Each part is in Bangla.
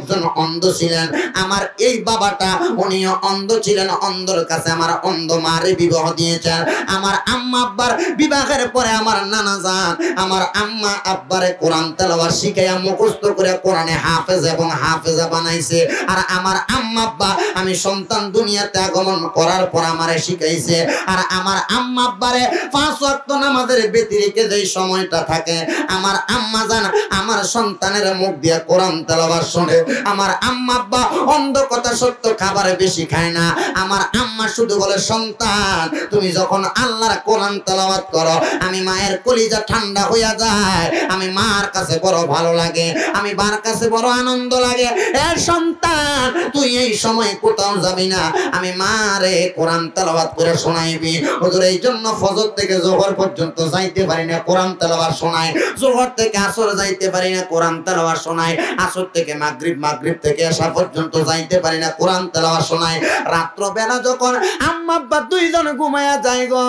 একজন অন্ধ ছিলেন। আমার এই বাবাটা উনিও অন্ধ ছিলেন, অন্ধর কাছে আমার অন্ধ মারে বিবাহ দিয়েছেন। আমার আম্মা আব্বার বিবাহের পরে আমার নানা জান আমার আম্মা আব্বারে কোরআন তেলাওয়াত শিখাইয়া মুখস্থ করে কোরআনে হাফেজ এবং হাফেজা বানাইছে। আর আমার আম্মা আব্বা আমি সন্তান দুনিয়াতে আগমন করার পর আমারে শিখাইছে। আর আমার আম্মা আব্বারে 5 ওয়াক্ত নামাজের ব্যতিরেকে যেই সময়টা থাকে আমার আম্মা জান আমার সন্তানের মুখ দিয়ে কোরআন তেলাওয়াত শুনে। আমার আম্মা আব্বা অন্ধ কথা সত্য খাবার বেশি খায় না। আমার আম্মা শুধু বলে, সন্তান তুমি যখন আল্লাহর কোরআন তেলাওয়াত করো আমি মায়ের কলিজা ঠান্ডা হইয়া যায়, আমি মার কাছে বড় ভালো লাগে, আমি বার কাছে বড় আনন্দ লাগে। এ সন্তান তুই এই সময় কোথাও যাবি না, আমি মারে কোরআন তেলাওয়াত করে শোনাইবি। হুজুর এই জন্য ফজর থেকে যোহর পর্যন্ত যাইতে পারি না, কোরআন তেলাওয়াত শোনাই। যোহর থেকে আসর যাইতে পারি না, কোরআন তেলাওয়াত শোনাই। আসর থেকে মাগরিব, মাগরিব থেকে এশা পর্যন্ত যাইতে পারি না, কোরআন তেলাওয়াত শোনাই। রাত্র বেলা যখন আম্মা আব্বা দুইজন ঘুমায়া যায় গো,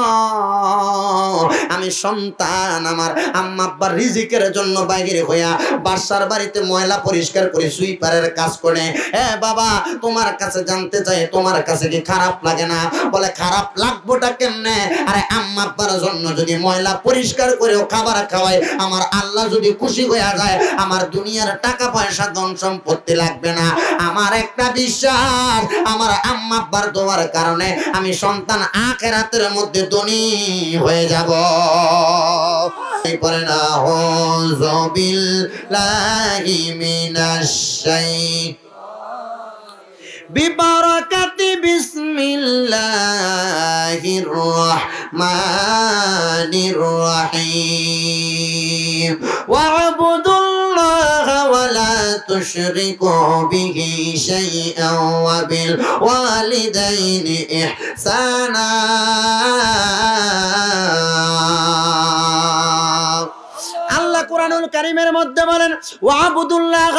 আমি সন্তান আমার আম্মা আব্বার রিজিকের জন্য বাইরে হইয়া বাসার বাড়িতে ময়লা পরিষ্কার করে সুইপারের কাজ করে। এ বাবা তোমার কাছে জানতে চাই, তোমার কাছে কি খারাপ লাগে না? বলে খারাপ লাগবোটা কেমনে? আরে আম্মা আব্বার জন্য যদি ময়লা পরিষ্কার করেও খাবার খাওয়াই, আমার আল্লাহ যদি খুশি হইয়া যায়, আমার দুনিয়ার টাকা পয়সা ধন সম্পত্তি লাগবে না। আমার একটা বিশ্বাস, আমার আম্মা আব্বার দোয়ার কারণে আমি সন্তান আখিরাতের মধ্যে ধনী হয়ে যাব। পরে না আউযু বিল্লাহি মিনাশ শাইতানির বিবারাকাতি বিসমিল্লাহির রাহমানির রাহিম ওয়া'বুদুল্লাহা ওয়া লা তুশরিকু বিহি শাইআন ওয়া বিল ওয়ালিদাইনি ইহসানা। আল্লাহ কোরআনুল কারীমের মধ্যে বলেন ওয়া'বুদুল্লাহ,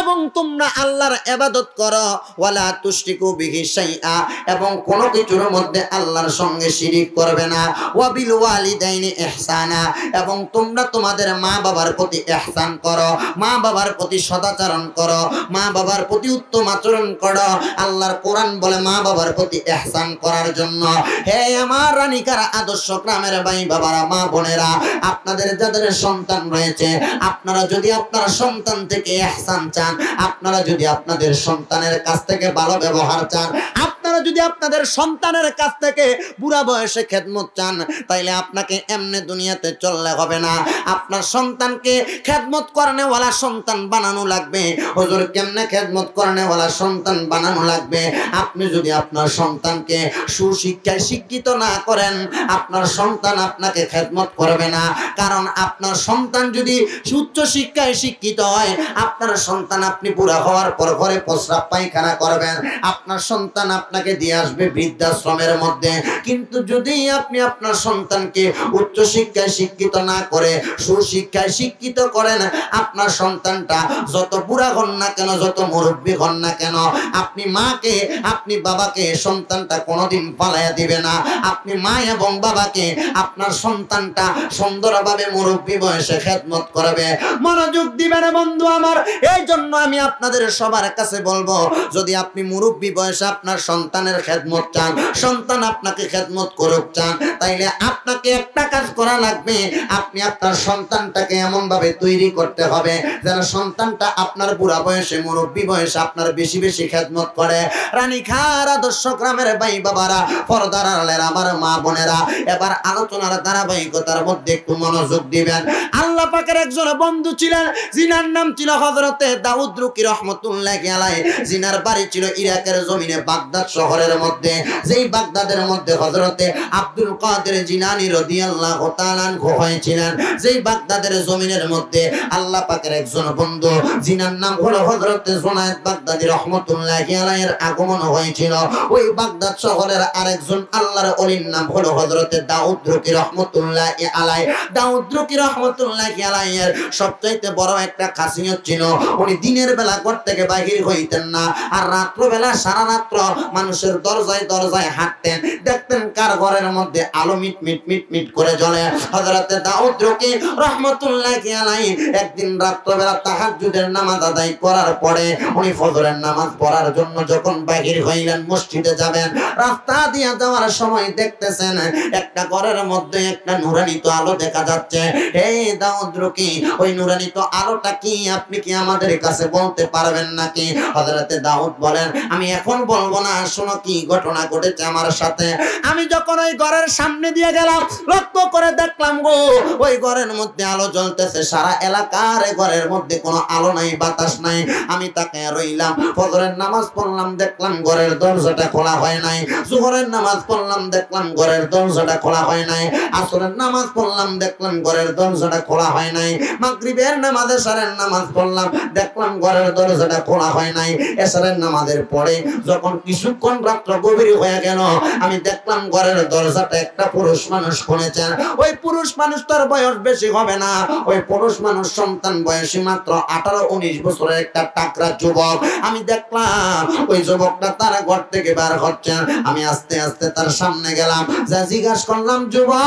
এবং তোমরা আল্লাহর ইবাদত করো, ওয়ালা তুশরিকু বিহি শাইআ, এবং কোন কিছুর মধ্যে আল্লাহর সঙ্গে শিরিক করবে না। ওয়া বিল ওয়ালিদাইনি ইহসানা, এবং তোমরা তোমাদের মা বাবার প্রতি ইহসান করো, মা বাবার প্রতি সদাচরণ করো, মা বাবার প্রতি উত্তম আচরণ করো। আল্লাহর কোরআন বলে মা বাবার প্রতি ইহসান করার জন্য। হে আমার রানিকারা, আদর্শ গ্রামের ভাই বাবারা, মা বোনেরা, আপনাদের যাদের সন্তান রয়েছে, আপনারা যদি আপনার সন্তান থেকে ইহসান চান, আপনারা যদি আপনাদের সন্তানের কাছ থেকে ভালো ব্যবহার চান, আপনারা যদি আপনাদের সন্তানের কাছ থেকে বুড়া বয়সে খেদমত চান, তাইলে আপনাকে এমনি দুনিয়াতে চললে হবে না। আপনার সন্তানকে খেদমত করানেওয়ালা সন্তান বানানো লাগবে। হুজুর কেমনে খেদমত করানেওয়ালা সন্তান বানানো লাগবে? আপনি যদি আপনার সন্তানকে সুশিক্ষায় শিক্ষিত না করেন, আপনার সন্তান আপনাকে খেদমত করবে না। কারণ আপনার সন্তান যদি উচ্চ শিক্ষায় শিক্ষিত হয়, আপনার সন্তান আপনি বুড়া হওয়ার পর ঘরে প্রস্রাব পায়খানা করবেন, আপনার সন্তান আপনাকে দিয়ে আসবে বৃদ্ধাশ্রমের মধ্যে। কিন্তু যদি আপনি আপনার সন্তানকে উচ্চ শিক্ষায় শিক্ষিত না করে সুশিক্ষায় শিক্ষিত করেন, আপনার সন্তানটা যত বুড়া হন না কেন, যত মুরব্বী হন না কেন, আপনি মাকে, আপনি বাবাকে সন্তানটা কোনোদিন পালাইয়া দিবে না। আপনি মা এবং বাবাকে আপনার সন্তানটা সুন্দরভাবে মুরব্বী বয়সে খেদমত করবে। মনোযোগ দিবেন বন্ধু আমার। এই জন্য আমি আপনাদের সবার কাছে বলবো, যদি আপনি মুরব্বী বয়সে আপনার সন্তানের খেদমত চান, সন্তান আপনাকে খেদমত করুক চান, তাইলে আপনাকে একটা কাজ করা লাগবে। আপনি আপনার সন্তানটাকে এমন ভাবে তৈরি করতে হবে যেন সন্তানটা আপনার বুড়া বয়সে, মুরব্বী বয়সে আপনার বেশি বেশি খেদমত করে। রানীখার আদর্শ গ্রামের ভাই বাবারা, পর্দার আড়ালের আমার মা বোনেরা, এবার আলোচনার ধারাবাহিকতার মধ্যে একটু মনোযোগ দিবেন। আল্লাহ পাকের একজন বন্ধু ছিলেন, জিনার নাম ছিল হযরতে দাউদ রুকি রহমাতুল্লাহি আলাইহি। জিনার বাড়ি ছিল ইরাকের জমিনে বাগদাদ শহরের মধ্যে। যেই বাগদাদের মধ্যে হযরতে আব্দুল কাদের জিলানী রাদিয়াল্লাহু তাআলা আনহু হয়েছিলেন। যেই বাগদাদের জমিনের মধ্যে আল্লাহ পাকের একজন বন্ধু, জিনার নাম হলো হযরতে জুনায়েদ বাগদাদী রহমাতুল্লাহি আলাইহির আগমন হয়েছিল। ওই বাগদাদ শহরের আরেকজন আল্লাহর ওলির নাম হলো হযরতে দাউদ রুকি রহমাতুল্লাহি আলাইহি। দাউদ রুকি রহমাতুল্লাহি আলাইহির সবচাইতে বড় একটা খাসিয়ত ছিল, উনি দিনের বেলা ঘর থেকে বাহির হইতেন না, আর রাত্র বেলা সারা রাত্র মানুষ মানুষের দরজায় দরজায় হাঁটতেন, দেখতেন কার ঘরের মধ্যে আলো মিট মিট মিট মিট করে জ্বলে। হযরতে দাউদ রকি রাহমাতুল্লাহি আলাইহি একদিন রাত্রিবেলা তাহাজ্জুদের নামাজ আদায় করার পরে উনি ফজরের নামাজ পড়ার জন্য যখন বাহির হইলেন, মসজিদে যাবেন, রাস্তা দিয়ে যাওয়ার সময় দেখতেছেন একটা ঘরের মধ্যে একটা নুরানিত আলো দেখা যাচ্ছে। এই দাউদ রকি, ওই নুরানিত আলোটা কি আপনি কি আমাদের কাছে বলতে পারবেন নাকি? হযরতে দাউদ বলেন, আমি এখন বলবো না, শোনো কি ঘটনা ঘটেছে আমার সাথে। আমি যখন ওই ঘরের সামনে দিয়ে গেলাম, লক্ষ্য করে দেখলাম গো, ওই ঘরের মধ্যে আলো জ্বলতেছে। সারা এলাকার ঘরের মধ্যে কোনো আলো নাই, বাতাস নাই। আমি তাকে রইলাম। ফজরের নামাজ পড়লাম, দেখলাম ঘরের দরজাটা খোলা হয় নাই। যোহরের নামাজ পড়লাম, দেখলাম ঘরের দরজাটা খোলা হয় নাই। আসরের নামাজ পড়লাম, দেখলাম ঘরের দরজাটা খোলা হয় নাই। মাগরিবের নামাজে এশারের নামাজ পড়লাম, দেখলাম ঘরের দরজাটা খোলা হয় নাই। এশারের নামাজের পরে যখন কিছুক্ষণ রাত্র গভীর হয়ে গেল, আমি দেখলাম ঘরের দরজাটা একটা পুরুষ মানুষ খুলেছেন। ওই পুরুষ মানুষটার বয়স বেশি হবে না, ওই পুরুষ মানুষ সন্তান বয়সী মাত্র 18-19 বছরের একটা টাকরা যুবক। আমি দেখলাম ওই যুবকটা তার ঘর থেকে বার হচ্ছেন। আমি আস্তে আস্তে তার সামনে গেলাম, যা জিজ্ঞাসা করলাম, যুবক,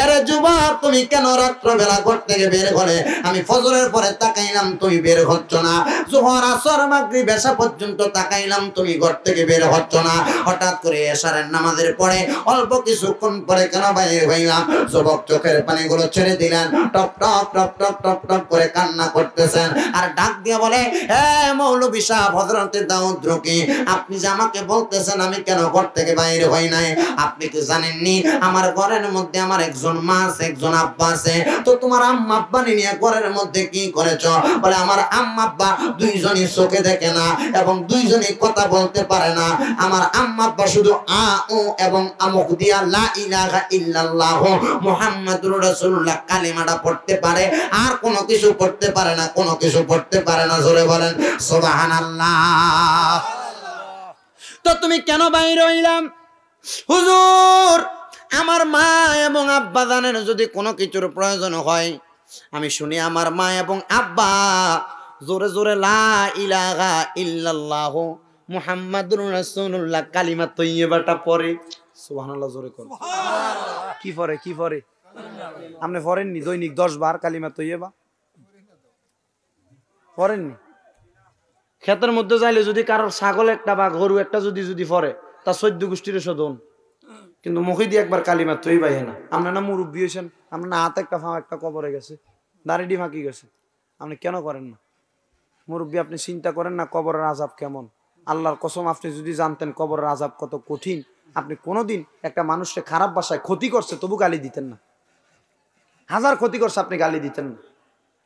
আরে যুবক, তুমি কেন রাত্রবেলা ঘর থেকে বের হলে? আমি ফজরের পরে তাকাইলাম, তুমি বের হচ্ছ না। যোহর, আসর, মাগরিব, এশা পর্যন্ত তাকাইলাম, তুমি ঘর থেকে বের হচ্ছ না। হঠাৎ করে এশারের নামাজের পরে অল্প কিছুক্ষণ পরে কেন বাইরে হইলাম? যুবক চোখের পানিগুলো ছেড়ে দিলেন, top top top top top top করে কান্না করতেছেন। আর ডাক দিয়ে বলে, হে মৌলভী সাহেব, হযরতে দাউদ রকি, আপনি যে আমাকে বলতেছেন আমি কেন ঘর থেকে বাইরে হই নাই, আপনি কি জানেননি আমার ঘরের মধ্যে আমার একজন মা আছে, একজন আব্বা আছে? তো তোমার আম্মা আব্বা নিয়ে ঘরের মধ্যে কি করেছ? বলে, আমার আম্মা আব্বা দুইজনই চোখে দেখে না এবং দুইজনই কথা বলতে পারে না। আমার আম্মা আব্বা শুধু আ উ এবং আমুক দিয়া লা ইলাহা ইল্লাল্লাহ মুহাম্মাদুর রাসূলুল্লাহ কালিমাটা পড়তে পারে, আর কোনো কিছু পড়তে পারে না, কোনো কিছু পড়তে পারে না। জোরে বলেন সুবহানাল্লাহ। তো তুমি কেন বাইরে হইলাম? হুজুর, আমার মা এবং আব্বা জানেন যদি কোনো কিছুর প্রয়োজন হয়, আমি শুনি আমার মা এবং আব্বা জোরে জোরে লা ইলাহা ইল্লাল্লাহ মুহাম্মাদুর রাসূলুল্লাহ কালিমা তৈয়বাটা পড়ে। সুবহানাল্লাহ, জোরে কোন কি পড়ে? কি পড়ে? আপনি পড়েননি দৈনিক 10 বার কালিমা তৈয়বা? পড়েননি? ক্ষেতের মধ্যে যাইলে যদি কারোর ছাগল একটা বা গরু একটা যদি পড়ে, তা 14 গোষ্ঠীর শোধন। কিন্তু মুখে দিয়ে একবার কালিমা তৈবাই না। আপনার না মুরব্বী হয়েছেন, আপনার না হাত একটা ফাঁক একটা কবরে গেছে, দাড়িটি ফাঁকি গেছে, আপনি কেন করেন না? মুরব্বী, আপনি চিন্তা করেন না কবরের আযাব কেমন? আল্লাহর কসম, আপনি যদি জানতেন কবরের আযাব কত কঠিন, আপনি কোনোদিন একটা মানুষকে খারাপ ভাষায় ক্ষতি করছে তবু গালি দিতেন না। হাজার ক্ষতি করছে, আপনি গালি দিতেন না।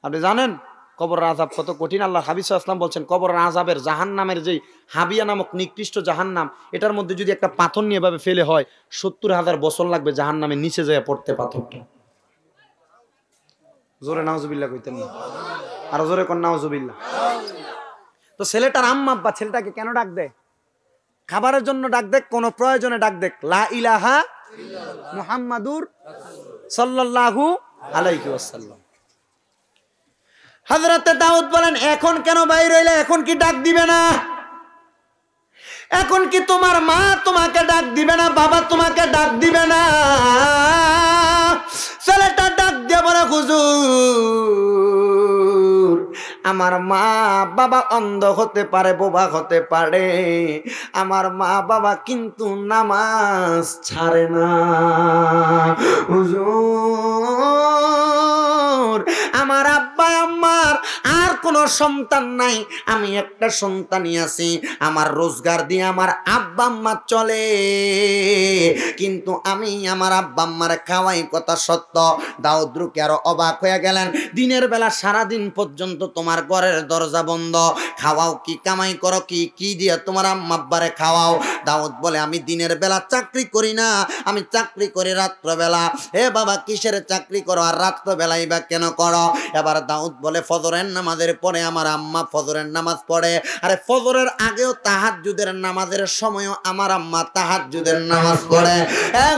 আপনি জানেন কবরের আযাব কত কঠিন? আল্লাহ হাবিব সাল্লাল্লাহু আলাইহি ওয়াসাল্লাম বলছেন, কবরের আযাবের জাহান্নামের যেই হাবিয়া নামক নিকৃষ্ট জাহান্নাম, এটার মধ্যে যদি একটা পাথর নিয়ে এভাবে ফেলে হয়, 70,000 বছর লাগবে জাহান্নামের নিচে যায় পড়তে পাথরটা। জোরে নাউজুবিল্লাহ কইতেন না? আর জোরে কোন নাউজুবিল্লাহ। তো ছেলেটার আম্মা আব্বা ছেলেটাকে কেন ডাক দেয়? খাবারের জন্য ডাক দেখ, কোন প্রয়োজনে ডাক দেখ, লা ইলাহা ইল্লাল্লাহ মুহাম্মাদুর সাল্লাল্লাহু আলাইহি ওয়াসাল্লাম। হযরতে দাউদ বলেন, এখন কেন বাইরে হইলে? এখন কি ডাক দিবে না? এখন কি তোমার মা তোমাকে ডাক দিবে না? বাবা তোমাকে ডাক দিবে না? ছেলেটা ডাক দিয়ে বলে, হুজুর, আমার মা বাবা অন্ধ হতে পারে, বোবা হতে পারে, আমার মা বাবা কিন্তু নামাজ ছাড়ে না। হুজুর, আমার আব্বা আম্মার আর কোনো সন্তান নাই, আমি একটা সন্তানই আছি, আমার রোজগার দিয়ে আমার আব্বা আম্মা চলে, কিন্তু আমি আমার আব্বা আম্মার খাওয়াই, কথা সত্য। দাউদ রকি আরো অবাক হয়ে গেলেন, দিনের বেলা সারাদিন পর্যন্ত তোমার ঘরের দরজা বন্ধ, খাওয়াও কি, কামাই করো কি, কি দিয়ে তোমার আম্মা আব্বারে খাওয়াও? দাউদ বলে, আমি দিনের বেলা চাকরি করি না, আমি চাকরি করি রাত্রবেলা। হে বাবা, কিসের চাকরি করো আর রাত্রবেলাই বা কেন করো? এবার দাউদ বলে, ফজরের নামাজের পরে আমার আম্মা ফজরের নামাজ পড়ে। আরে ফজরের আগেও তাহাজ্জুদের নামাজের সময়ও আমার আম্মা তাহাজ্জুদের নামাজ পড়ে।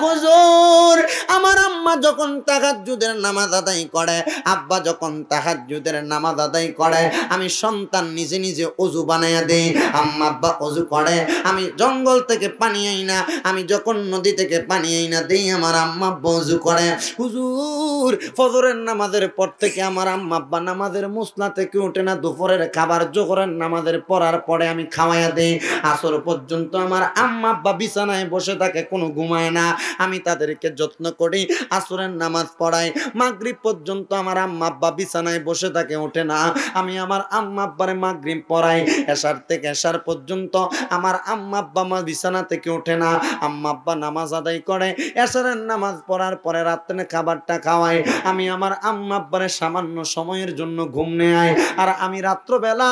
হুজুর, আমার আম্মা যখন তাহাজ্জুদের নামাজ আদায় করে, আব্বা যখন তাহাজ্জুদের নামাজ আদায় করে, আমি সন্তান নিজে নিজে ওযু বানায়া দেই। আম্মা আব্বা ওযু করে, আমি জঙ্গল থেকে পানি আই না, আমি যখন নদী থেকে পানি আই না দেই, আমার আম্মা আব্বা ওযু করে। হুজুর, ফজরের নামাজের পর থেকে আমার আম্মা আব্বা নামাজের মুসলা থেকে ওঠে না, দুপুরের খাবার জোহরের নামাজের পড়ার পরে আমি খাওয়াইয়া দেই। আসর পর্যন্ত আমার আম্মা আব্বা বিছানায় বসে থাকে, কোনো ঘুমায় না, আমি তাদেরকে যত্ন করি, আসরের নামাজ পড়াই। মাগরিব পর্যন্ত আমার আম্মা আব্বা বিছানায় বসে থাকে, ওঠে না, আমি আমার আম্মা আব্বারে মাগরিব পড়াই। এশার থেকে এশার পর্যন্ত আমার আম্মা আব্বা বিছানা থেকে ওঠে না, আম্মা আব্বা নামাজ আদায় করে। এশারের নামাজ পড়ার পরে রাত্রে খাবারটা খাওয়াই। আমি আমার আম্মা আব্বারে সামান্য সময়ের জন্য ঘুম নেয়। আর আমি রাত্রবেলা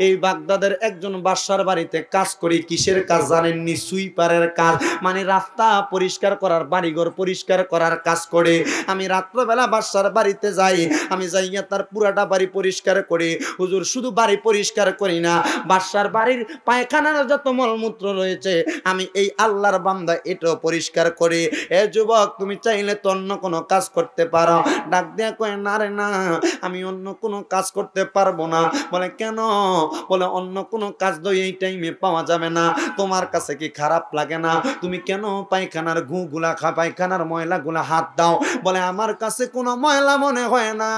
এই বাগদাদের একজন বাদশার বাড়িতে কাজ করি। কিসের কাজ জানেননি? সুইপারের কাজ, মানে রাস্তা পরিষ্কার করার, বাড়িঘর পরিষ্কার করার কাজ করে। আমি রাত্রবেলা বাদশার বাড়িতে যাই, আমি যাইয়া তার পুরাটা বাড়ি পরিষ্কার করি। হুজুর, শুধু বাড়ি পরিষ্কার করি না, বাদশার বাড়ির পায়খানার যত মলমূত্র রয়েছে আমি এই আল্লাহর বান্দা এটাও পরিষ্কার করি। এ যুবক, তুমি চাইলে তো অন্য কোনো কাজ করতে পারো। ডাক দিয়া কয়, না রে না, আমি অন্য কোনো কাজ করতে পারবো না। বলে কেন? বলে অন্য কোনো কাজ তো এই টাইমে পাওয়া যাবে না। তোমার কাছে কি খারাপ লাগে না? তুমি কেন পায়খানার গুলা পায়খানার ময়লা গুলা হাত দাও? বলে আমার কাছে কোনো ময়লা মনে হয় না।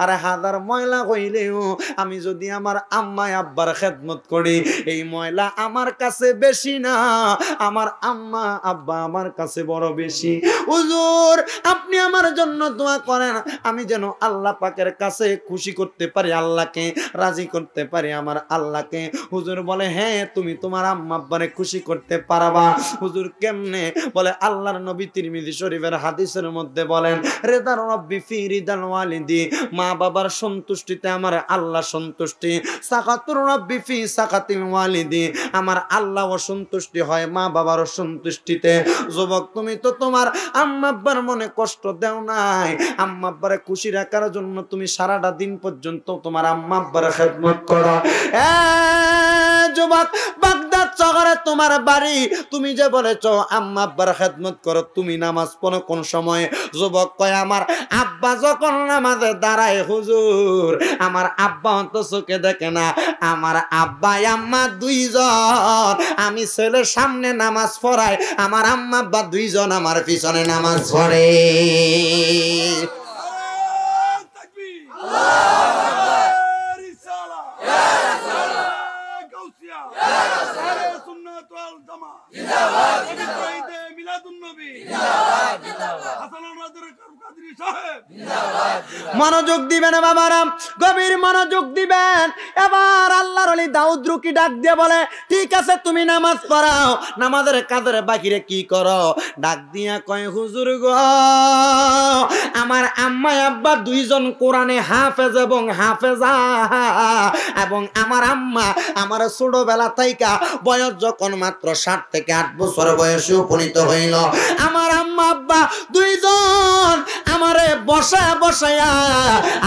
আরে হাজার ময়লা হইলেও আমি যদি আমার আম্মা আব্বার খেদমত করি, এই ময়লা আমার কাছে বেশি না, আমার আম্মা আব্বা আমার কাছে বড় বেশি। হুজুর, আপনি আমার জন্য দোয়া করেন, আমি যেন আল্লাহ পাকের কাছে খুশি করতে পারি, আল্লাহকে রাজি করতে পারি, আমার আল্লাহকে। হুজুর বলে, হ্যাঁ, তুমি তোমার আম্মা আব্বারে খুশি করতে পারবা। হুজুর, কেমনে? বলে আল্লাহর নবী তিরমিজি শরীফের হাদিসের মধ্যে বলেন, রিদার রব্বি ফি রিদাল ওয়ালিদি, মা বাবার সন্তুষ্টিতে আমার আল্লাহ সন্তুষ্টি। সাকাতুর রব্বি ফি সাকাতিল ওয়ালিদি, আমার আল্লাহ অসন্তুষ্টি হয় মা বাবার সন্তুষ্টিতে। যুবক, তুমি তো তোমার আম্মা আব্বার মনে কষ্ট দেও নাই। আম্মা আব্বারে খুশি রাখার জন্য তুমি সারাটা দিন পর্যন্ত তোমার আম্মা আব্বার খেদমত করো। যুবক, বাগদাদ শহরে তোমার বাড়ি, তুমি যে বলেছ আম্মা আব্বার খেদমত করো, তুমি নামাজ পড়ো কোন সময়? যুবক কয়, আমার আব্বা যখন নামাজে দাঁড়ায়, হুজুর, আমার আব্বা অন্ত চোখে দেখে না, আমার আব্বা আম্মা দুইজন, আমি ছেলের সামনে নামাজ পড়াই, আমার আম্মা আব্বা দুইজন আমার পিছনে নামাজ পড়ে। মনোযোগ দিবেন বাবারা, গভীর মনোযোগ দিবেন। এবার আল্লাহর ওলি দাউদ রুকি ডাক দিয়ে বলে, ঠিক আছে, তুমি নামাজ পড়াও, নামাজের কাজের বাকিরে কি করো? ডাক দিয়া কয়, হুজুর গো, আমার আম্মা আব্বা দুইজন কোরআনে হাফেজ এবং হাফেজা, এবং আমার আম্মা আমার ছোটবেলা থাইকা বয়স যখন মাত্র 7 থেকে 8 বছর বয়সে উপনীত হইল, আমার আম্মা আব্বা দুইজন আমারে বসায়া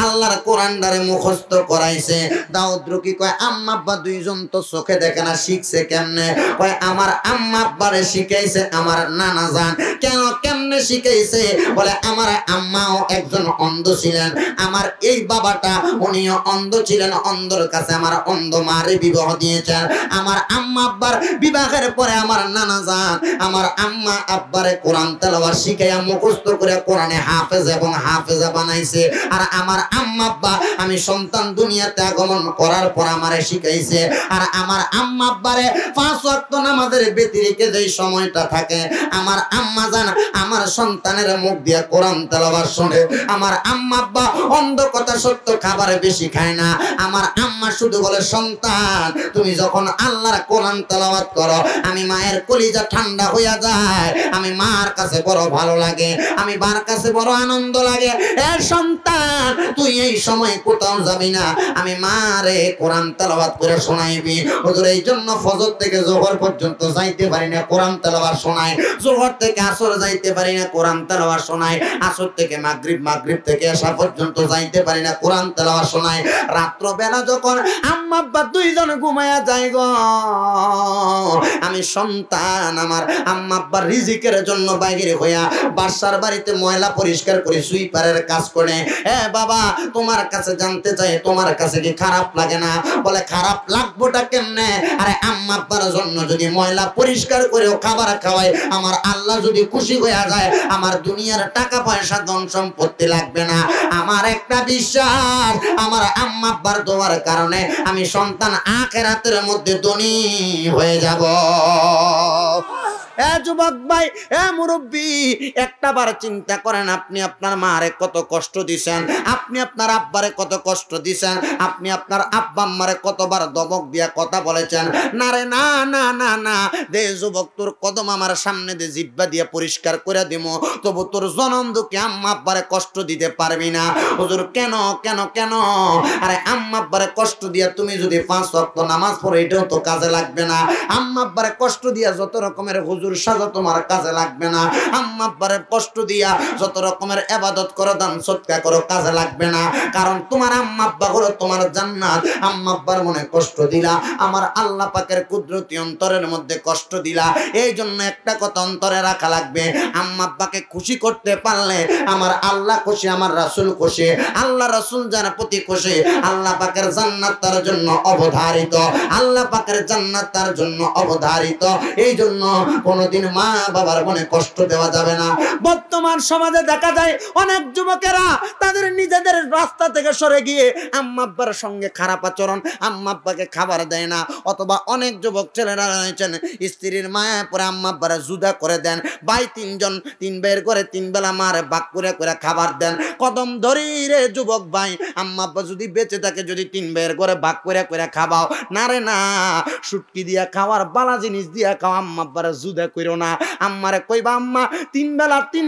আল্লাহর কোরআনটারে মুখস্থ করাইছে। দাউদ রুকি কয়, আম্মা আব্বা দুইজন তো চোখে দেখে না, শিখছে কেমনে? কয়, আমার আম্মা আব্বারে শিখাইছে আমার নানা জান। কেন, কেমনে শিখাইছে? বলে আমার আম্মাও একজন অন্ধ ছিলেন, আমার এই বাবাটা উনিও অন্ধ ছিলেন, অন্ধর কাছে আমার অন্ধ মারে বিবাহ দিয়েছেন। আমার আম্মা আব্বার বিবাহের পরে আমার নানা জান আমার আম্মা আব্বারে কোরআন তেলাওয়াত শিখাইয়া মুখস্থ করে কোরআনে হাফেজ এবং হাফেজা বানাইছে। আর আমার আম্মা আব্বা আমি সন্তান দুনিয়াতে আগমন করার পর আমারে শিখাইছে। আর আমার আম্মা আব্বারে 5 ওয়াক্ত নামাজের ব্যতিরেকে যেই সময়টা থাকে, আমার আম্মা জান আমার সন্তানের মুখ দিয়া কোরআন তেলাওয়াত শুনে। আমার আম্মা আব্বা অন্ধ কথা সত্য খাবার বেশি খায় না। আমার আম্মা শুধু বলে, সন্তান, তুমি যখন আল্লাহর কোরআন তেলাওয়াত করো, আমি মায়ের কলিজা ঠান্ডা হইয়া যায়, আমি মার কাছে বড় ভালো লাগে, আমি বার কাছে বড় আনন্দ লাগে। এ সন্তান, তুই এই সময় কোথাও যাবি না, আমি মারে কোরআন তেলাওয়াত করে শোনাইবি। হুজুর এই জন্য ফজর থেকে যোহর পর্যন্ত যাইতে পারি না, কোরআন তেলাওয়াত শোনায়। যোহর থেকে আসর যাইতে পারি না, কোরআন তেলাওয়াত শোনায়। আসর থেকে মাগরিব, মাগরিব থেকে এশা পর্যন্ত যাইতে পারি না, কোরআন তেলাওয়াত শোনায়। রাত্র বেলা যখন আম্মা আব্বা দুইজন ঘুমায়া যায় গো, আমি সন্তান আমার আম্মা আব্বার রিজিকের জন্য বাইরে হইয়া বাসার বাড়িতে ময়লা পরিষ্কার করে সুইপারের কাজ করে। বাবা তোমার কাছে জানতে চাই, তোমার কাছে কি খারাপ লাগে না? বলে খারাপ লাগবোটা কেমনে? আরে আম্মা আব্বার জন্য যদি ময়লা পরিষ্কার করেও খাবার খাওয়াই, আমার আল্লাহ যদি খুশি হয়ে যায়, আমার দুনিয়ার টাকা পয়সা ধন সম্পত্তি লাগবে না। আমার একটা বিশ্বাস, আমার আম্মা আব্বার দোয়ার কারণে আমি সন্তান আখিরাতের মধ্যে ধনী হয়ে যাব। যুবক ভাই, মুরব্বী, একটা বার চিন্তা করেন, আপনি আপনার মারে কত কষ্ট দিছেন, আপনি আপনার আব্বারে কত কষ্ট দিছেন, আপনি আপনার আব্বা আম্মারে কতবার দমক দিয়া কথা বলেছেন। না রে না না না না, দে যুবক তোর কদম আমার সামনে দে, জিব্বা দিয়ে পরিষ্কার করে দিব, তবু তোর জনম দুঃখে আম্মা আব্বারে কষ্ট দিতে পারবি না। হুজুর কেন কেন কেন? আরে আম্মা আব্বারে কষ্ট দিয়া তুমি যদি 5 ওয়াক্ত নামাজ পড়ো, এটাও তো কাজে লাগবে না। আম্মা আব্বারে কষ্ট দিয়া যত রকমের হুজুর সাজা তোমার কাজে লাগবে না। আম্মা আব্বারে কষ্ট দিয়া যত রকমের ইবাদত করো, দান সদকা করো, কাজে লাগবে না। কারণ তোমার আম্মা আব্বা হলো তোমার জান্নাত। আম্মা আব্বার মনে কষ্ট দিলা, আমার আল্লাহ পাকের কুদরতি অন্তরের মধ্যে কষ্ট দিলা। এই জন্য একটা কথা অন্তরে রাখা লাগবে, আম্মা আব্বাকে খুশি করতে পারলে আমার আল্লাহ খুশি, আমার রাসূল খুশি। আল্লাহ রাসূল যার প্রতি খুশি, আল্লাহ পাকের জান্নাত তার জন্য অবধারিত, আল্লাহ পাকের জান্নাত তার জন্য অবধারিত। এই জন্য কোনদিন মা বাবার মনে কষ্ট দেওয়া যাবে না। বর্তমান সমাজে দেখা যায় অনেক যুবকেরা তাদের নিজেদের রাস্তা থেকে সরে গিয়ে আম্মা আব্বার সঙ্গে খারাপ আচরণ, আম্মা আব্বাকে খাবার দেয় না। অথবা অনেক যুবক ছেলেরা রয়েছেন স্ত্রীর মায়া পরে আম্মা আব্বারা জুদা করে দেন। ভাই 3 জন 3 ভাইয়ের করে 3 বেলা মারে ভাগ করে করে খাবার দেন। কদম ধরি রে যুবক ভাই, আম্মা আব্বা যদি বেঁচে থাকে, যদি 3 ভাইয়ের করে ভাগ করে করে খাওয়াও না রে না, শুটকি দিয়া খাওয়ার বালা জিনিস দিয়া খাও, আম্মা আব্বারা জুদা কইরো না। আম্মারে কইবা আম্মা 3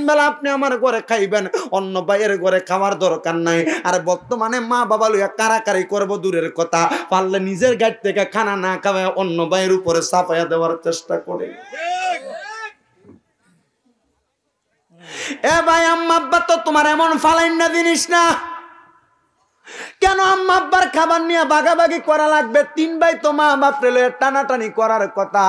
বেলা আপনি আমার ঘরে খাইবেন, অন্য ভাইয়ের ঘরে খাওয়ার দরকার নাই। আর বর্তমানে মা বাবা লইয়া কারাকারি করব দূরের কথা, পারলে নিজের গাড়ি থেকে খানা না খাওয়ায় অন্য ভাইয়ের উপরে চাপাইয়া দেওয়ার চেষ্টা করে। ভাই আম্মা আব্বা তো তোমার এমন ফালাইন না জিনিস না, কেন আম্মা আব্বার খাবার নিয়ে ভাগাভাগি করা লাগবে? 3 ভাই তো মা বাপ রে টানাটানি করার কথা।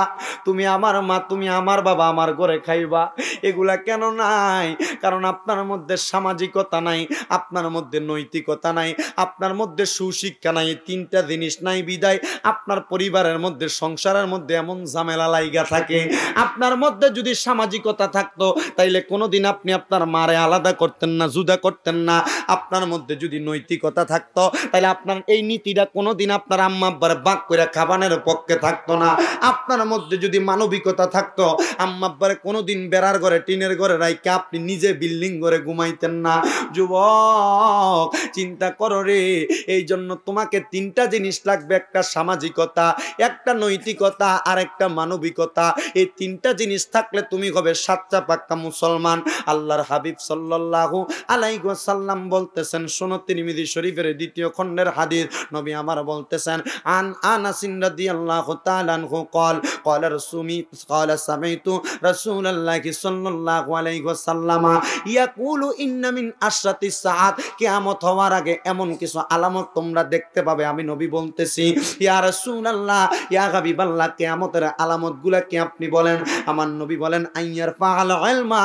তুমি আমার মা, তুমি আমার বাবা, আমার ঘরে খাইবা, এগুলা কেন নাই? কারণ আপনার মধ্যে সামাজিকতা নাই, আপনার মধ্যে নৈতিকতা নাই, আপনার মধ্যে সুশিক্ষা নাই। 3টা জিনিস নাই বিদায় আপনার পরিবারের মধ্যে, সংসারের মধ্যে এমন ঝামেলা লাইগা থাকে। আপনার মধ্যে যদি সামাজিকতা থাকতো, তাইলে কোনোদিন আপনি আপনার মারে আলাদা করতেন না, জুদা করতেন না। আপনার মধ্যে যদি নৈতিকতা থাকতো, তাহলে আপনার এই নীতিটা কোনোদিন আপনার আম্মা আব্বার ভাগ করে খাবানের পক্ষে থাকতো না। আপনার মধ্যে যদি মানবিকতা থাকতো, আম্মা আব্বারে কোনোদিন বেড়ার ঘরে, টিনের ঘরে রাইখা আপনি নিজে বিল্ডিং ঘরে ঘুমাইতেন না। যুবক চিন্তা করো রে, এই জন্য তোমাকে 3টা জিনিস লাগবে, একটা সামাজিকতা, একটা নৈতিকতা, আর একটা মানবিকতা। এই 3টা জিনিস থাকলে তুমি হবে সাচ্চা পাক্কা মুসলমান। আল্লাহর হাবিব সাল্লাল্লাহু আলাইহি ওয়াসাল্লাম বলতেছেন, শোনো, তিরমিজি শরীফের 2য় খণ্ডের হাদিস, নবী আমার বলতেছেন, আন আনাস রাদিয়াল্লাহু তাআলা আনহু قال رسولي قال سمعت رسول الله صلى الله عليه وسلم يقول ان من اشراط الساعات, কিয়ামত হওয়ার আগে এমন কিছু আলামত তোমরা দেখতে পাবে। আমি নবী বলতেছি, ইয়া রাসূলুল্লাহ, ইয়া হাবিবাল্লাহ, কিয়ামতের আলামতগুলো কি আপনি বলেন? আমার নবী বলেন, আইয়ার ফাআল ইলমা,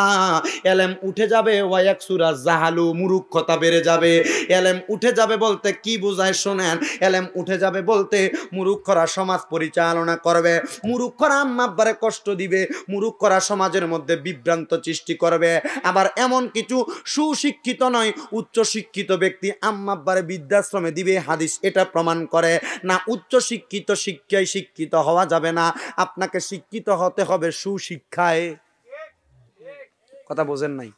ইলম উঠে যাবে, ওয়া ইয়াকসুরা জাহালু, মূর্খতা বেড়ে যাবে। ইলম উঠে যাবে বলতে কি বোঝায় শোনেন, ইলম উঠে যাবে বলতে মূর্খরা সমাজ পরিচালনা করবে, মূর্খরা আম্মা আব্বারে কষ্ট দিবে, মূর্খরা সমাজের মধ্যে বিভ্রান্ত সৃষ্টি করবে। আবার এমন কিছু সুশিক্ষিত নয়, উচ্চ শিক্ষিত ব্যক্তি আম্মা আব্বারে বৃদ্ধাশ্রমে দিবে। হাদিস এটা প্রমাণ করে না উচ্চ শিক্ষিত শিক্ষায় শিক্ষিত হওয়া যাবে না, আপনাকে শিক্ষিত হতে হবে সুশিক্ষায়। কথা বোঝেন নাই?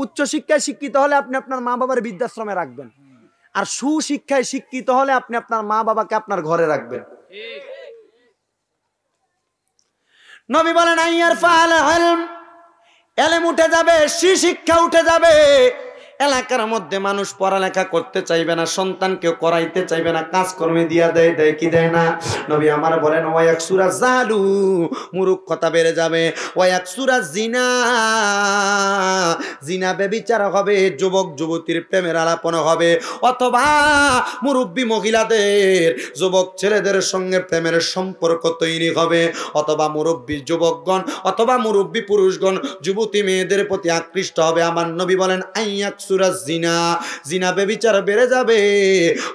উচ্চ শিক্ষায় শিক্ষিত হলে আপনি আপনার মা বাবার বৃদ্ধাশ্রমে রাখবেন, আর সুশিক্ষায় শিক্ষিত হলে আপনি আপনার মা বাবাকে আপনার ঘরে রাখবেন। নবী বলেন, আইয়ার ফাল ইলম, ইলম উঠে যাবে, শিক্ষা উঠে যাবে। এলাকার মধ্যে মানুষ পড়ালেখা করতে চাইবে না, সন্তানকেও করাইতে চাইবে না, কাজকর্মে দিয়া দেয়, দেয় কি দেয় না? নবী আমার বলেন ওয়ায়াকসুরা জালু, মূর্খতা বেড়ে যাবে, ওয়ায়াকসুরা জিনা, জিনা ব্যভিচার হবে, যুবক যুবতীর প্রেমের আলাপনা হবে, অথবা মুরব্বী মহিলাদের যুবক ছেলেদের সঙ্গে প্রেমের সম্পর্ক তৈরি হবে, অথবা মুরব্বী যুবকগণ অথবা মুরব্বী পুরুষগণ যুবতী মেয়েদের প্রতি আকৃষ্ট হবে। আমার নবী বলেন আইয়াকসুরা জিনা, জিনা ব্যভিচার বেড়ে যাবে,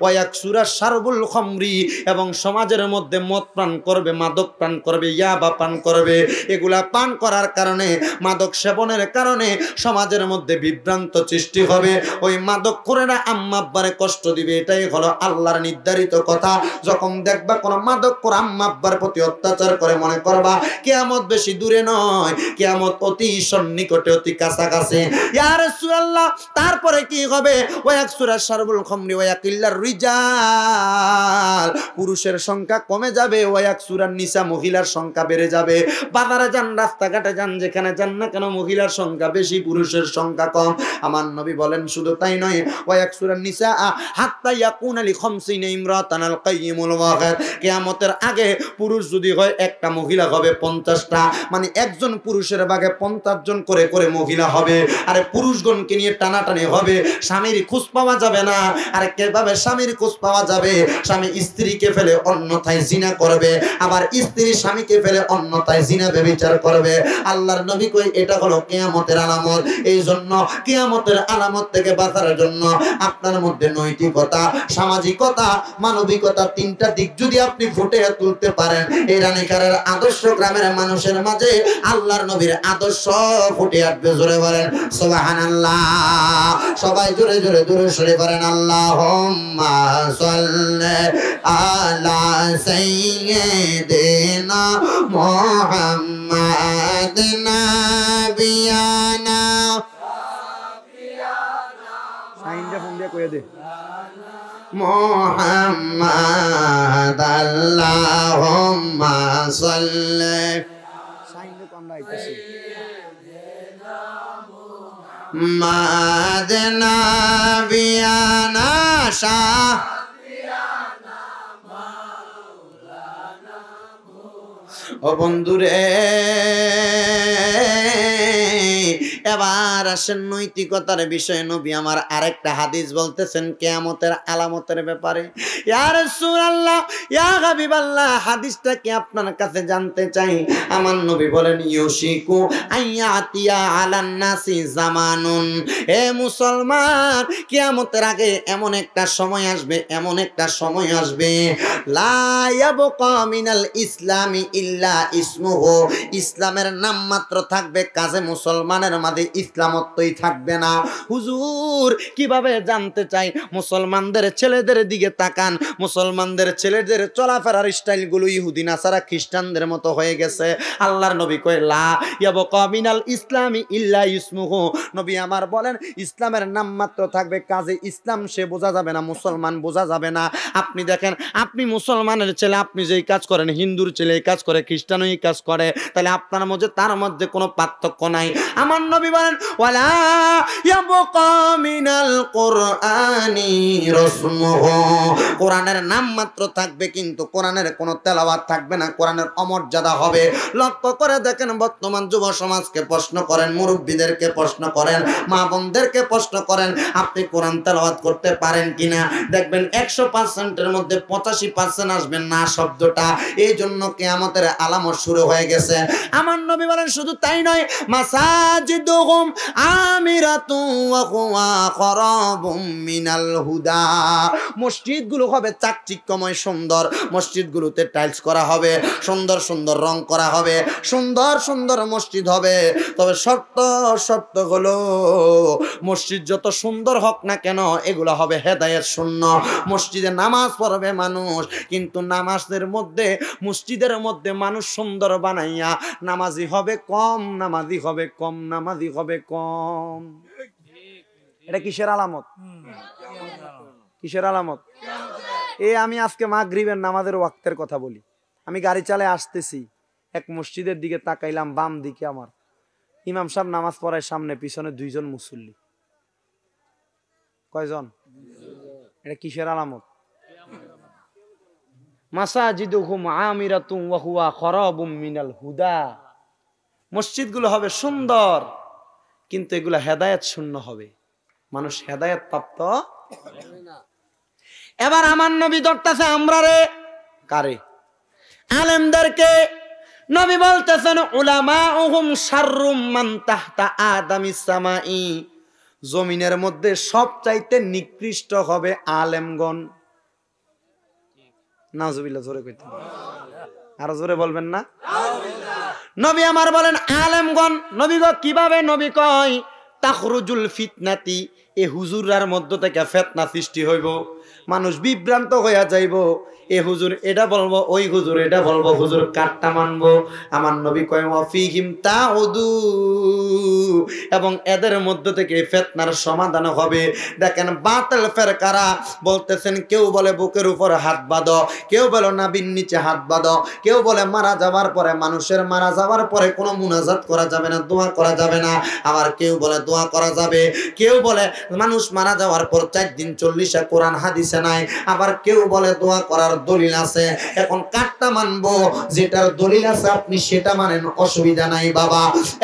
ওয়ায়াকসুরা শারবুল খামরি, এবং সমাজের মধ্যে মদ পান করবে, মাদক পান করবে, ইয়াবা পান করবে। এগুলা পান করার কারণে, মাদক সেবনের কারণে সমাজের মধ্যে বিভ্রান্ত সৃষ্টি হবে। ওই মাদক খোরেরা আম্মা আব্বারে কষ্ট দিবে, এটাই হলো আল্লাহর নির্ধারিত কথা। যখন দেখবা কোন মাদক খোর আম্মা আব্বার প্রতি অত্যাচার করে, মনে করবা কিয়ামত বেশি দূরে নয়, কিয়ামত অতি সন্নিকটে, অতি কাছাকাছি। ইয়া রাসূলুল্লাহ, তারপরে কি হবে? ওয়ায়াকসুরা শারবুল খামরি ওয়ায়াকিল্লার রিজাল, পুরুষের সংখ্যা কমে যাবে, ওয়ায়াকসুরান নিসা, মহিলার সংখ্যা বেড়ে যাবে। বাজারে যান, রাস্তাঘাটে যান, যেখানে যান না কেন মহিলার সংখ্যা বেশি, পুরুষের সংখ্যা কম। আমার নবী বলেন শুধু তাই নয়, ওয়ায়াকসুরান নিসা হাত্তা ইয়াকুনা লি খামসিনা ইমরাতান আল কাইয়িমুল ওয়াহিদ, কিয়ামতের আগে পুরুষ যদি হয় একটা, মহিলা হবে 50টা, মানে একজন পুরুষের ভাগে 50 জন করে করে মহিলা হবে। আরে পুরুষগণকে নিয়ে টানাটানি হবে, স্বামীর খোঁজ পাওয়া যাবে না। আরে কিভাবে স্বামীর খোঁজ পাওয়া যাবে? স্বামী স্ত্রীকে ফেলে অন্যথায় জিনা করবে, আবার স্ত্রী স্বামীকে ফেলে অন্যথায় জিনা ব্যভিচার করবে। আল্লাহর নবী কই এটা হলো কিয়ামতের আলামত। এই জন্য কিয়ামতের আলামত থেকে বাঁচার জন্য আপনার মধ্যে নৈতিকতা, সামাজিকতা, মানবিকতা, তিনটা দিক যদি আপনি ফুটিয়ে তুলতে পারেন, এই রানীকারের আদর্শ গ্রামের মানুষের মাঝে আল্লাহর নবীর আদর্শ ফুটে আসবে। জোরে বলেন সুবহানাল্লাহ, সবাই জোরে জোরে দূরে সরে বলেন আল্লাহুম্মা সাল্লি আলা সাইয়্যিদিনা মুহাম্মাদ নাবিয়ানা। সাইনটা ফোন দিয়ে কইয়া দে, মুহাম্মাদ আল্লাহুম্মা সাল্লি, সাইনটা কোন আইতাছে, মাদনা বিয়ানা শাহ। ও বন্ধুরে, এবার আসেন নৈতিকতার বিষয়ে। নবী আমার আরেকটা হাদিস বলতেছেন কিয়ামতের আলামতের ব্যাপারে। ইয়া রাসূলুল্লাহ, ইয়া হাবিবাল্লাহ, হাদিসটা কি আপনার কাছে জানতে চাই। আমার নবী বলেন ইউশিকু আইয়াতিয়া আলান নাসি জামানুন, হে মুসলমান, কিয়ামতের আগে এমন একটা সময় আসবে, এমন একটা সময় আসবে, লা ইয়াবকা মিনাল ইসলামি ইল্লা ইসমুহু, ইসলামের নাম মাত্র থাকবে, কাজে মুসলমানের মাঝে ইসলামত্বই থাকবে না। হুজুর কিভাবে জানতে চাই? মুসলমানদের ছেলেদের দিকে তাকান, মুসলমানদের ছেলেদের চলাফেরার স্টাইলগুলো ইহুদি নাসারা খ্রিস্টানদের মতো হয়ে গেছে। আল্লাহর নবী কয় লা ইয়াবকা মিনাল ইসলামি ইল্লা ইসমুহু, নবী আমার বলেন ইসলামের নাম মাত্র থাকবে, কাজে ইসলাম সে বোঝা যাবে না, মুসলমান বোঝা যাবে না। আপনি দেখেন, আপনি মুসলমানের ছেলে, আপনি যেই কাজ করেন, হিন্দুর ছেলে এই কাজ করে, খ্রিস্টানও এই কাজ করে, তাহলে আপনার মধ্যে তার মধ্যে কোনো পার্থক্য নাই। আমার নবী বলেন ওয়ালা ইয়াবকা মিনাল কুরআনি রাসমুহু, কোরআনের নাম মাত্র থাকবে, কিন্তু কোরআনের কোনো তেলাওয়াত থাকবে না, কোরআনের অমর্যাদা হবে। লক্ষ্য করে দেখেন, বর্তমান যুব সমাজকে প্রশ্ন করেন, মুরব্বীদেরকে প্রশ্ন করেন, মা বোনদেরকে প্রশ্ন করেন, আপনি কোরআন তেলাওয়াত করতে পারেন কিনা? দেখবেন 100%-এর মধ্যে 85% আসবেন না শব্দটা। এই জন্য কিয়ামতের আলামত শুরু হয়ে গেছে। আমার নবী বলেন শুধু তাই নয়, মাসাজিদুহুম আমিরাতু ওয়া হুয়া খরাবুম মিনাল হুদা, মসজিদগুলো হবে চাকচিক্যময় সুন্দর, মসজিদগুলোতে টাইলস করা হবে, সুন্দর সুন্দর রং করা হবে, সুন্দর সুন্দর মসজিদ হবে। তবে শর্ত হলো, মসজিদ যত সুন্দর হোক না কেন, এগুলো হবে হেদায়েত শূন্য। মসজিদে নামাজ পড়বে মানুষ, কিন্তু নামাজের মধ্যে, মসজিদের মধ্যে মানুষ সুন্দর বানাইয়া নামাজি হবে কম, নামাজি হবে কম, নামাজি হবে কম। এটা কিসের আলামত? কিসের আলামত? আমি আজকে মাগরিবের নামাজের ওয়াক্তের কথা বলি। আমি গাড়ি চালায় আসতেছি, এক মসজিদের দিকে তাকাইলাম, বাম দিকে আমার ইমাম সাহেব নামাজ পড়ায়, সামনে পিছনে 2 জন মুসল্লি। কয়জন? এটা কিসের আলামত? মাসাজিদুহুম আমিরাতুম ওয়া হুয়া খারাবুম মিনাল হুদা। মসজিদগুলো হবে সুন্দর, কিন্তু এগুলো হেদায়েত শূন্য হবে, মানুষ হেদায়েত প্রাপ্ত হবে না। এবার আমার নবী ধরতেছে আমরা রে কারে? আলেমদেরকে। নবী বলতেছেন উলামাউহুম শাররুম মান তাহতা আদামিস সামাই। জমিনের মধ্যে সবচাইতে নিকৃষ্ট হবে আলেমগণ। নাউজুবিল্লাহ, জোরে কইতে আরো জোরে বলবেন না? নবী আমার বলেন আলেমগণ। নবী গো কিভাবে? নবী কয় তাখরুজুল ফিতনাতি, এ হুজুরার মধ্য থেকে ফিতনা সৃষ্টি হইব, মানুষ বিভ্রান্ত হইয়া যাইব। এ হুজুর এটা বলবো, ওই হুজুর এটা বলবো, হুজুর কাটটা মানবো। আমার নবী কয় ওয়াফিহিম তাউদু, এবং এদের মধ্য থেকে ফিতনার সমাধান হবে। দেখেন বাতিল ফেরকারা বলতেছেন, কেউ বলে বুকের উপরে হাত বাঁধো, কেউ বলে নাভির নিচে হাত বাঁধো, কেউ বলে মারা যাওয়ার পরে, মানুষের মারা যাওয়ার পরে কোনো মুনাজাত করা যাবে না, দোয়া করা যাবে না। আবার কেউ বলে দোয়া করা যাবে, কেউ বলে মানুষ মারা যাওয়ার পর 4 দিন 40 কোরআন হাদিসে নাই, আবার কেউ বলে দোয়া করার দলিল আছে। এখন কাটটা মানবো? যেটার দলিল আছে আপনি সেটা মানেন, অসুবিধা নাই বাবা।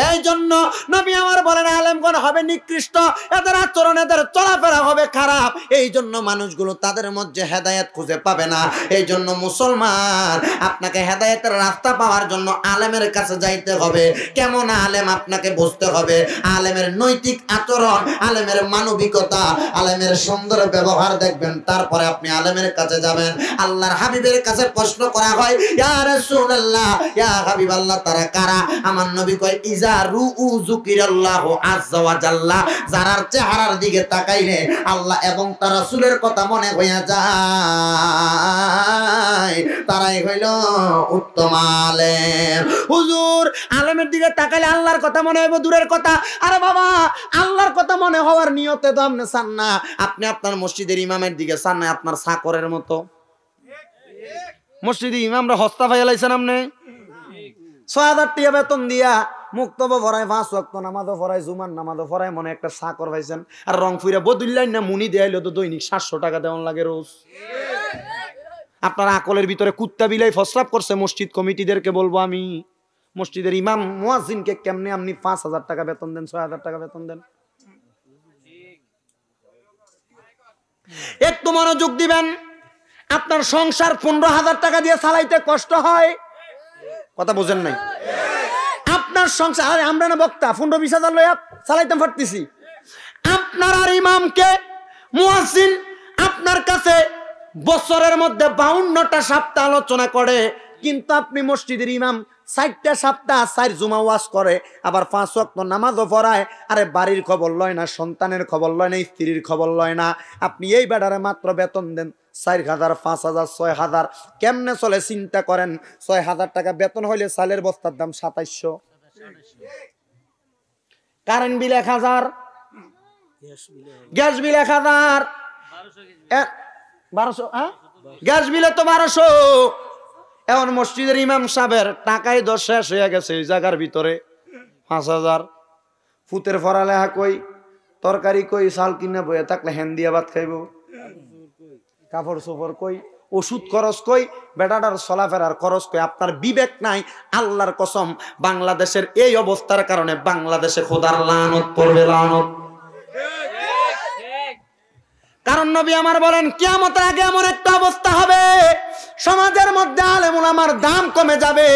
এই জন্য নবী আমার বলেন আলেমগণ হবে নিকৃষ্ট, এদের আচরণ, এদের চলাফেরা হবে খারাপ। এই জন্য মানুষগুলো তাদের মধ্যে হেদায়েত খুঁজে পাবে না। এই জন্য মুসলমান, আপনাকে হেদায়েতের রাস্তা পাওয়ার জন্য আলেমের কাছে যাইতে হবে। কেমন আলেম আপনাকে বুঝতে হবে, আলেমের নৈতিক আচরণ, আলেমের মানবিকতা, আলেমের সুন্দর ব্যবহার দেখবেন, তারপরে আপনি আলেমের কাছে যাবেন। আল্লাহর হাবিবের কাছে প্রশ্ন করা হয়, ইয়া রাসূলুল্লাহ, ইয়া হাবিবাল্লাহ, তারা কারা? আমার নবী কয় ইজা রুউ যুকিরাল্লাহু আযজা ওয়া জাল্লা, যারার চেহারার দিকে তাকাইলে আল্লাহ এবং তার রাসূলের কথা মনে হইয়া যায়, তারাই হইল উত্তম আলেম। হুজুর আলেমের দিকে তাকাইলে আল্লাহর কথা মনে হইব, দূরের কথা। আরে বাবা, আল্লাহর কথা মনে হওয়ার নিয়তে তো আপনি চান না, আপনি আপনার মসজিদের ইমামের দিকে চান না, আপনার চাকরের মতো। মসজিদে ইমামরা হস্তা ফাইলাইছেন আপনি, 6000 টাকা বেতন দিয়া মুক্তব ভরায়, 5 ওয়াক্ত নামাজও ভরায়, জুমার নামাজও ভরায়, মনে একটা চাকর পাইছেন। আর রংপুরে বদুল্লাই না মুনি দেয়াইলো তো দৈনিক 700 টাকা দেওয়ান লাগে রোজ। আপনার আকলের ভিতরে কুত্তা বিলাই ফসরাপ করছে। মসজিদ কমিটিদেরকে বলবো আমি, মসজিদের ইমাম মুয়াজ্জিনকে কেমনে আপনি 5000 টাকা বেতন দেন, 6000 টাকা বেতন দেন? একটু মনোযোগ দিবেন। আপনার সংসার 15,000 টাকা দিয়ে চালাইতে কষ্ট হয়, কথা বোঝেন নাই? আপনার সংসার, আরে আমরা না বক্তা, 15-20 লইয়া চালাইতে পারতেছি। আপনার আর ইমামকে মুয়াজ্জিন আপনার কাছে বছরের মধ্যে 52টা সপ্তাহ আলোচনা করে, কিন্তু আপনি মসজিদের ইমাম 4টা সপ্তাহ 4 জুমা ওয়াজ করে, আবার 5 ওয়াক্ত নামাজও পড়ায়। আরে বাড়ির খবর লয় না, সন্তানের খবর লয় না, স্ত্রীর খবর লয় না। আপনি এই বেটারে মাত্র বেতন দেন 4000, 5000, 6000। কেমনে চলে চিন্তা করেন। 6000 টাকা বেতন হইলে চালের বস্তার দাম 2700, কারেন্ট বিল 1000, গ্যাস বিল 1000, 1200, হ্যাঁ গ্যাস বিলে তো 1200। এখন মসজিদের ইমাম সাহেবের টাকায় 10 শেষ হয়ে গেছে এই জায়গার ভিতরে, 5000। ফুতের ফরালেহা কই, তরকারি কই, চাল কিনা বইয়া থাকলে হ্যান দিয়া ভাত খাইব, কাপড় চোপড় কই, ওষুধ খরচ কই, বেটাটার চলাফেরার খরচ কই। আপনার বিবেক নাই। আল্লাহর কসম, বাংলাদেশের এই অবস্থার কারণে বাংলাদেশে খোদার লানত পড়বে, লানত। কারণ নবী আমার বলেন কিয়ামতের আগে এমন একটা অবস্থা হবে, সমাজের মধ্যে আলেম উলামার দাম কমে যাবে।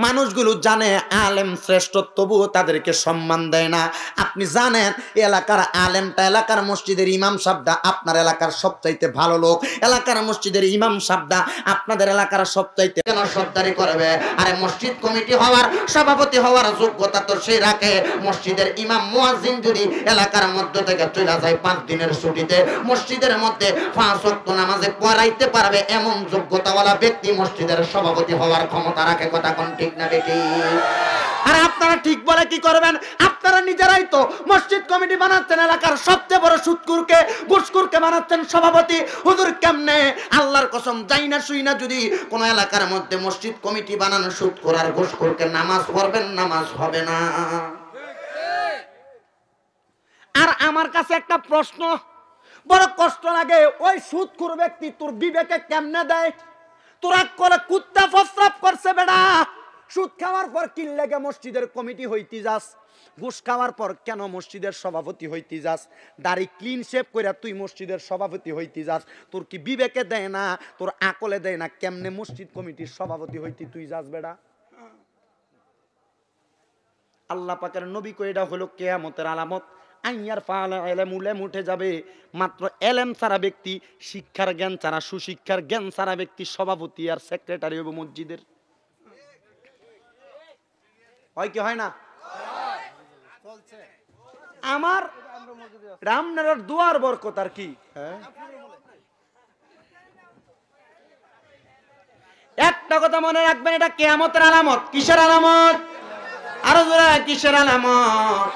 মানুষগুলো জানে আলেম শ্রেষ্ঠ, তবুও তাদেরকে সম্মান দেয় না। আপনি জানেন এলাকার আলেমটা, এলাকার মসজিদের ইমাম সাহেবটা আপনার এলাকার সবচাইতে ভালো লোক, এলাকার মসজিদের ইমাম সাহেবটা আপনাদের এলাকার সবচাইতে কেন সর্দারি করবে? আরে মসজিদ কমিটি হওয়ার, সভাপতি হওয়ার যোগ্যতা তো সে রাখে। মসজিদের ইমাম মুয়াজ্জিন যদি এলাকার মধ্যে থেকে চলে যায় 5 দিনের ছুটিতে, মসজিদের মধ্যে 5 ওয়াক্ত নামাজে পড়াইতে পারবে এমন যোগ্যতাওয়ালা ব্যক্তি মসজিদের সভাপতি হওয়ার ক্ষমতা রাখে। কথা কোন ঠিক না বেটি? আর আপনারা ঠিক বলে কি করবেন? আপনারা নিজেরাই তো মসজিদ কমিটি বানাচ্ছেন, এলাকার সবচেয়ে বড় সুদখোরকে, ঘুষখোরকে বানাচ্ছেন সভাপতি। হুজুর কেমনে? আল্লাহর কসম, যাই না শুই না, যদি কোন এলাকার মধ্যে মসজিদ কমিটি বানানো সুদখোর আর ঘুষখোরকে নামাজ পড়বেন, নামাজ হবে না। আর আমার কাছে একটা প্রশ্ন, বড় কষ্ট লাগে। ওই সুদখোর ব্যক্তি তোর বিবেকে কেমনে দেয়? তোরা করে কুত্তা প্রস্রাব করছে বেটা। সুদ খাওয়ার পর কি লাগে মসজিদের কমিটি হইতে যাস? ঘুষ খাওয়ার পর কেন মসজিদের সভাপতি হইতে যাস? দাড়ি ক্লিন শেভ কইরা তুই মসজিদের সভাপতি হইতে যাস? তোর কি বিবেকে দেয় না, তোর আকলে দেয় না কেমনে মসজিদ কমিটির সভাপতি হইতে তুই যাস বেটা? আল্লাহ পাকের নবী কই এটা হলো কিয়ামতের আলামত। আইয়ার ফালা ইলম উলেম উঠে যাবে। মাত্র এলেম ছাড়া ব্যক্তি, শিক্ষার জ্ঞান ছাড়া, সুশিক্ষার জ্ঞান ছাড়া ব্যক্তি সভাপতি আর সেক্রেটারি হবে মসজিদের। হয় কি হয় না? আমার রামনার দুয়ার বরকত আর কি। একটা কথা মনে রাখবেন, এটা কিয়ামতের আলামত। কিসের আলামত? আরো জোরে, কিসের আলামত?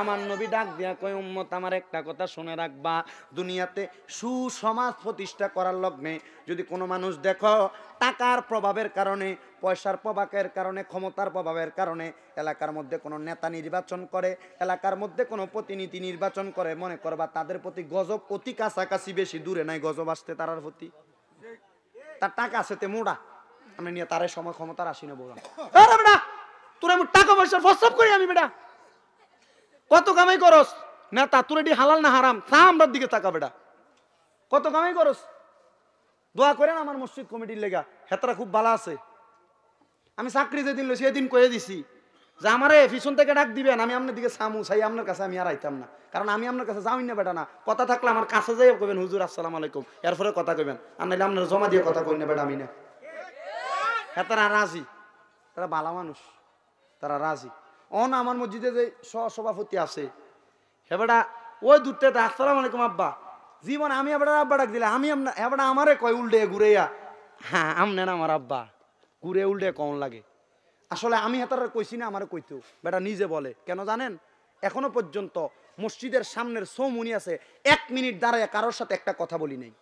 আমার নবী ডাক দিয়া কয়, উম্মত আমার একটা কথা শুনে রাখবা, দুনিয়াতে সুসমাজ প্রতিষ্ঠা করার লগ্নে যদি কোনো মানুষ দেখো টাকার প্রভাবের কারণে, পয়সার প্রভাবের কারণে, ক্ষমতার প্রভাবের কারণে এলাকার মধ্যে কোনো নেতা নির্বাচন করে, এলাকার মধ্যে কোনো প্রতিনিধি নির্বাচন করে, মনে করবা তাদের প্রতি গজব অতি কাছাকাছি, বেশি দূরে নাই গজব আসতে তারার প্রতি। তার টাকা আছে তে মোড়া, আমি নিয়ে তার সময় ক্ষমতার আসি না বললাম, বেটা তোর আমি টাকা পয়সার প্রস্তাব করি আমি বেটা, কত কামাই করস? নেতা তোর এটি হালাল না হারাম? আমরার দিকে তাকা বেটা, কত কামাই করস? দোয়া করেন আমার মসজিদ কমিটির লেগা, হেতারা খুব ভালো আছে। আমি চাকরি যেদিন লইছি সেদিন কয়ে দিছি যে আমারে পিছন থেকে ডাক দিবেন, আমি আপনার দিকে সামু চাই, আপনার কাছে আমি আর আইতাম না, কারণ আমি আপনার কাছে যাই না বেটা। না কথা থাকলে আমার কাছে যাই কইবেন হুজুর আসসালামু আলাইকুম, এরপরে কথা কইবেন, আর নাইলে আপনার জমা দিয়ে কথা কই না বেটা আমি না। হেতারা রাজি, তারা ভালো মানুষ, তারা রাজি। অন আমার মসজিদে যে সভাপতি আছে হেবেটা ওই দূরতে আসসালামু আলাইকুম আব্বা, জীবন আমি এবার আব্বা ডাক দিলে আমি এবার আমারে কয় উল্টে ঘুরেয়া, হ্যাঁ আমনেন আমার আব্বা, ঘুরে উল্টে কম লাগে। আসলে আমি হেতারা কইছি না, আমারে কইতেও বেটা নিজে বলে। কেন জানেন? এখনো পর্যন্ত মসজিদের সামনের চৌমুনি আছে, 1 মিনিট দাঁড়ায় কারোর সাথে একটা কথা বলি নাই।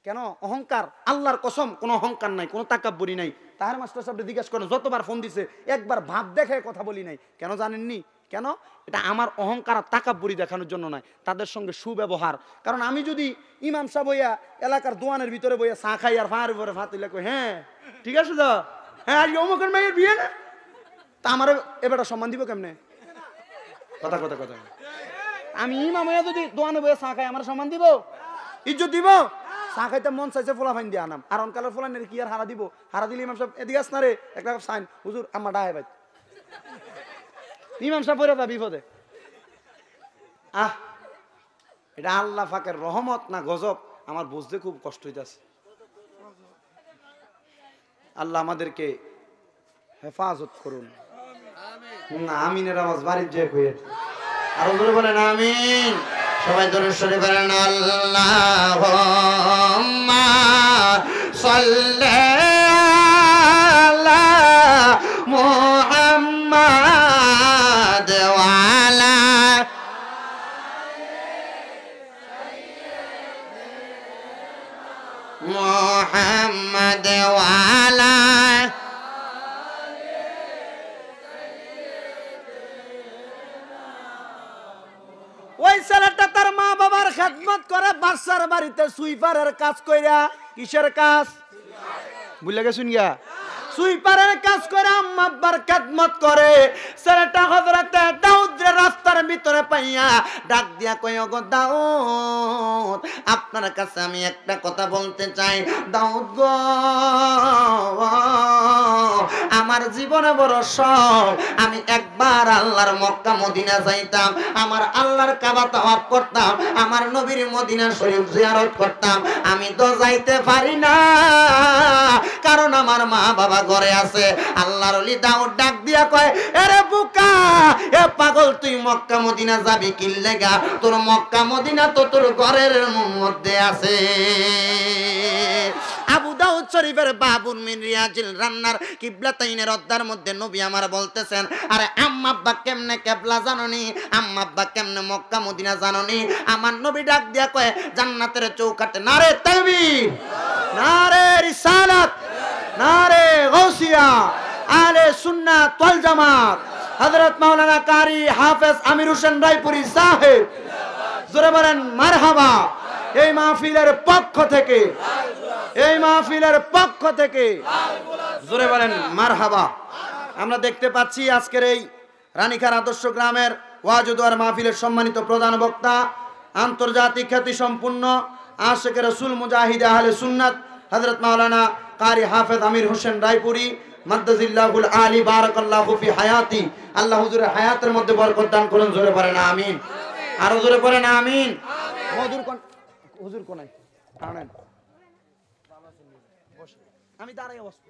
কেন? অহংকার। আল্লাহর কসম কোনো অহংকার নাই, কোনো তাকাব্বুরি নাই। তাহার মাস্টার সাহেব জিজ্ঞাসা করেন, যতবার ফোন দিছে একবার ভাব দেখে কথা বলি নাই। কেন জানেননি? কেন? এটা আমার অহংকার আর তাকাব্বুরি দেখানোর জন্য নয়, তাদের সঙ্গে সুব্যবহার। কারণ আমি যদি ইমাম সাহেব হইয়া এলাকার দোয়ানের ভিতরে বইয়া চা খাই আর ফাঁড়ের উপরে ফাতিলে কই, হ্যাঁ ঠিক আছে তো, হ্যাঁ আজকে অমুকের মেয়ের বিয়ে না, তা আমার এবারটা সম্মান দিব কেমনে? কথা কথা কথা আমি ইমাম হইয়া যদি দোয়ানে বইয়া চা খাই আমার সম্মান দিব, ইজ্জত দিব? চা খাইতে মন চাইছে ফোলা ফাইন দিয়ে আনাম, আর অনকালের ফোলা নেই কি আর হারা দিব? হারা দিলে ইমাম সাহেব এদিকে আস না রে, একটা সাইন হুজুর আমার ডাহে ভাই, ইমাম সাহেব পড়ে যা বিপদে। এটা আল্লাহ পাকের রহমত না গজব আমার বুঝতে খুব কষ্ট হইতেছে। আল্লাহ আমাদেরকে হেফাজত করুন। আমিনের আওয়াজ বাড়ির যে কইয়ে আরো বলে বলেন আমিন। সবাই দরুদ শরীফ পড়েন, আল্লাহুম্মা সাল্লি আলা মুহাম্মাদ ওয়া আলা মুহাম্মাদ ওয়া আলা ওই ছেলেটা তার মা বাবার খেদমত করে, বাচ্চার বাড়িতে সুইপারের কাজ কইরা। কিসের কাজ? বুঝলে গেছুন গিয়া? সুইপারের কাজ করে আম্মা আব্বার খেদমত করে। ছেলেটা হযরতে দাউদের রাস্তার ভিতরে পাইয়া ডাক দিয়া কয়, ওগো দাউদ, আপনার কাছে আমি একটা কথা বলতে চাই। দাউদ গো, আমার জীবনে বড় শখ, আমি একবার আল্লাহর মক্কা মদিনা যাইতাম, আমার আল্লাহর কাবা তাওয়াফ করতাম, আমার নবীর মদিনা শরীফ জিয়ারত করতাম। আমি তো যাইতে পারি না, কারণ আমার মা বাবা ঘরে আছে। আল্লাহর ওলি দাউদ ডাক দিয়া কয়, আরে বোকা, এ পাগল, তুই মক্কা মদিনা যাবি কি লাগা? তোর মক্কা মদিনা তো তোর ঘরের মধ্যে আছে। আবু দাউদ শরীফের বাবুল মিন রিয়াজিল রান্নার কিবলাতাইনের অধ্যায়ের মধ্যে নবী আমার বলতেছেন, আরে আম্মা আব্বা কেমনে কিবলা জানোনি? আম্মা আব্বা কেমনে মক্কা মদিনা জানোনি? আমার নবী ডাক দিয়া কয়, জান্নাতের চৌকাঠে নারে তাকবীর, নারে রিসালাত, নারে গাউসিয়া, আলে সুন্নাত ওয়াল জামাত, হযরত মাওলানা কারি হাফেজ আমির হোসেন রায়পুরি সাহেব, জোরে বলেন মারহাবা। এই মাহফিলের পক্ষ থেকে, এই মাহফিলের পক্ষ থেকে জোরে বলেন মারহাবা। আমরা দেখতে পাচ্ছি আজকের এই রানীখার আদর্শ গ্রামের ওয়াজুদার মাহফিলের সম্মানিত প্রধান বক্তা, আন্তর্জাতিক খ্যাতি সম্পূর্ণ আশিকে রাসূল মুজাহিদ আহলে সুন্নাত হযরত মাওলানা কারি হাফেজ আমির হোসেন রায়পুরি মাদ্দাজিল্লাহুল আলী বারাকাল্লাহু ফি হায়াতি। আল্লাহ হুজুরের হায়াতের মধ্যে বরকত দান করুন, জোরে পড়েন আমিন। আরো জোরে পড়েন আমিন। হুজুর কোনায় আনেন, আমি দাঁড়াই বসবো।